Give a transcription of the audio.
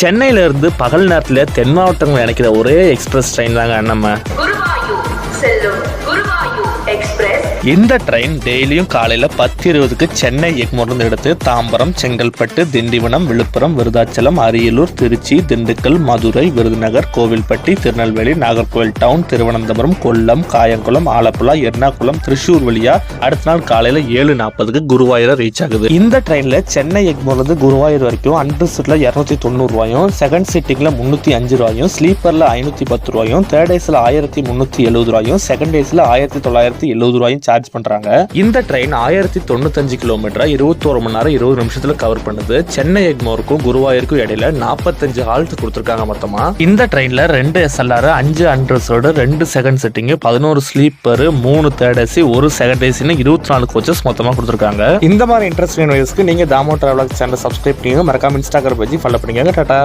சென்னையில இருந்து பகல் நேரத்துல தென் மாவட்டங்கள் இணைக்கிற ஒரே எக்ஸ்பிரஸ் ட்ரெயின் தாங்க நம்ம குருவாயூர் செல்லும் குருவாயூர் எக்ஸ்பிரஸ். இந்த ட்ரெயின் டெய்லியும் காலையில 10:20க்கு சென்னை எக்மோர்லேருந்து எடுத்து தாம்பரம், செங்கல்பட்டு, திண்டிவனம், விழுப்புரம், விருதாச்சலம், அரியலூர், திருச்சி, திண்டுக்கல், மதுரை, விருதுநகர், கோவில்பட்டி, திருநெல்வேலி, நாகர்கோவில் டவுன், திருவனந்தபுரம், கொல்லம், காயங்குளம், ஆலப்புழா, எர்ணாகுளம், திருச்சூர் வழியா அடுத்த நாள் காலையில 7:40க்கு குருவாயூர் ரீச் ஆகுது. இந்த ட்ரெயின்ல சென்னை எக்மோர்லேருந்து குருவாயூர் வரைக்கும் அண்டர் சீட்ல 290 ரூபாயும், செகண்ட் சீட்டிங்ல 305 ரூபாயும், ஸ்லீப்பர்ல 510 ரூபாயும், தேர்ட் ஏஸ்ல 1370 ரூபாயும், செகண்ட் ஏஸ்ல 1970 ரூபாயும் சார்ஜ் பண்றாங்க. இந்த ட்ரெயின் 1095 கிலோமீட்டர் 21 மணி நேரம் 20 நிமிஷத்துல கவர் பண்ணுது. சென்னை எக்மோருக்கும் குருவாயூருக்கும் இடையில 45 ஹால்ட் கொடுத்திருக்காங்க மொத்தமா. இந்த ட்ரெயின்ல 2 SLR, 5 unreserved, 2 second sitting, 11 sleeper, 3 third AC, 1 second ஏசின்னு 24 கோச்சஸ் மொத்தமா கொடுத்திருக்காங்க. இந்த மாதிரி இன்ட்ரெஸ்டிங் நியூஸ்க்கு நீங்க தாமோ டிராவலர் சேனலை சப்ஸ்கிரைப் பண்ணுங்க. மறக்காம இன்ஸ்டாகிராம் பேஜ் ஃபாலோ பண்ணுங்க. டாடா.